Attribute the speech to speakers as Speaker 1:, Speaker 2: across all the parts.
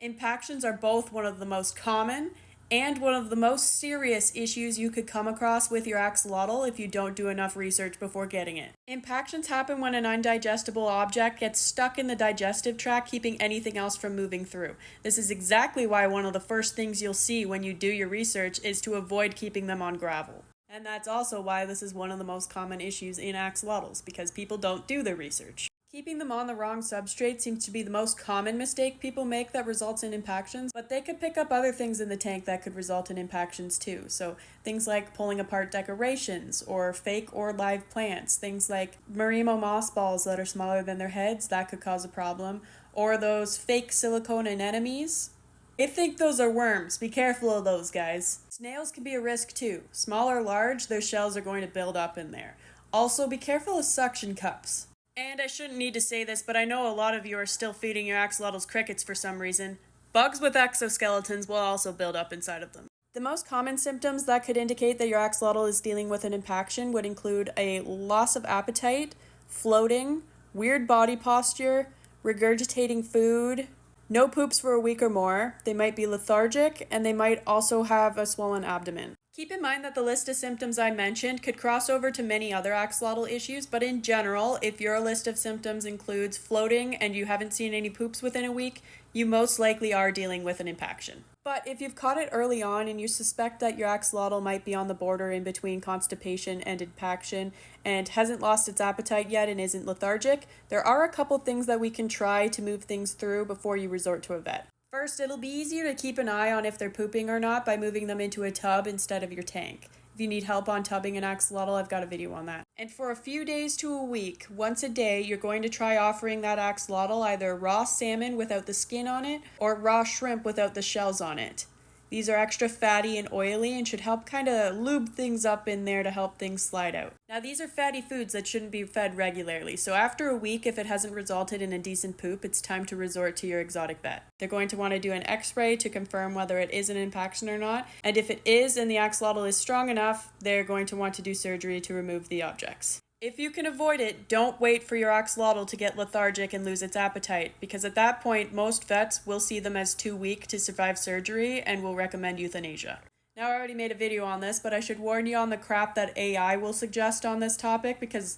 Speaker 1: Impactions are both one of the most common and one of the most serious issues you could come across with your axolotl if you don't do enough research before getting it. Impactions happen when an undigestible object gets stuck in the digestive tract, keeping anything else from moving through. This is exactly why one of the first things you'll see when you do your research is to avoid keeping them on gravel. And that's also why this is one of the most common issues in axolotls, because people don't do their research. Keeping them on the wrong substrate seems to be the most common mistake people make that results in impactions, but they could pick up other things in the tank that could result in impactions too. So things like pulling apart decorations or fake or live plants, things like Marimo moss balls that are smaller than their heads, that could cause a problem, or those fake silicone anemones. They think those are worms. Be careful of those, guys. Snails can be a risk too. Small or large, their shells are going to build up in there. Also, be careful of suction cups. And I shouldn't need to say this, but I know a lot of you are still feeding your axolotls crickets for some reason. Bugs with exoskeletons will also build up inside of them. The most common symptoms that could indicate that your axolotl is dealing with an impaction would include a loss of appetite, floating, weird body posture, regurgitating food, no poops for a week or more. They might be lethargic, and they might also have a swollen abdomen. Keep in mind that the list of symptoms I mentioned could cross over to many other axolotl issues, but in general, if your list of symptoms includes floating and you haven't seen any poops within a week, you most likely are dealing with an impaction. But if you've caught it early on and you suspect that your axolotl might be on the border in between constipation and impaction and hasn't lost its appetite yet and isn't lethargic, there are a couple things that we can try to move things through before you resort to a vet. First, it'll be easier to keep an eye on if they're pooping or not by moving them into a tub instead of your tank. If you need help on tubbing an axolotl, I've got a video on that. And for a few days to a week, once a day, you're going to try offering that axolotl either raw salmon without the skin on it or raw shrimp without the shells on it. These are extra fatty and oily and should help kind of lube things up in there to help things slide out. Now, these are fatty foods that shouldn't be fed regularly, so after a week, if it hasn't resulted in a decent poop, it's time to resort to your exotic vet. They're going to want to do an x-ray to confirm whether it is an impaction or not, and if it is and the axolotl is strong enough, they're going to want to do surgery to remove the objects. If you can avoid it, don't wait for your axolotl to get lethargic and lose its appetite, because at that point, most vets will see them as too weak to survive surgery and will recommend euthanasia. Now, I already made a video on this, but I should warn you on the crap that AI will suggest on this topic because,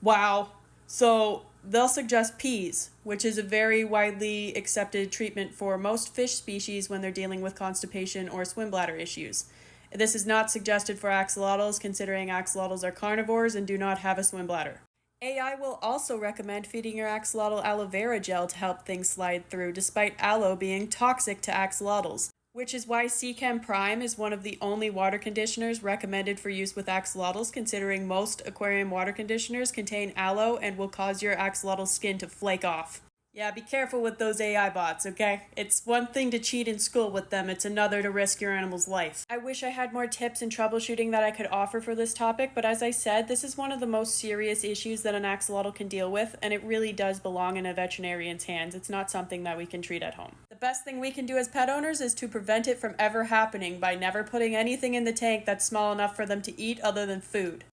Speaker 1: wow. So, they'll suggest peas, which is a very widely accepted treatment for most fish species when they're dealing with constipation or swim bladder issues. This is not suggested for axolotls, considering axolotls are carnivores and do not have a swim bladder. AI will also recommend feeding your axolotl aloe vera gel to help things slide through, despite aloe being toxic to axolotls, which is why Seachem Prime is one of the only water conditioners recommended for use with axolotls, considering most aquarium water conditioners contain aloe and will cause your axolotl's skin to flake off. Yeah, be careful with those AI bots, okay? It's one thing to cheat in school with them, it's another to risk your animal's life. I wish I had more tips and troubleshooting that I could offer for this topic, but as I said, this is one of the most serious issues that an axolotl can deal with, and it really does belong in a veterinarian's hands. It's not something that we can treat at home. The best thing we can do as pet owners is to prevent it from ever happening by never putting anything in the tank that's small enough for them to eat other than food.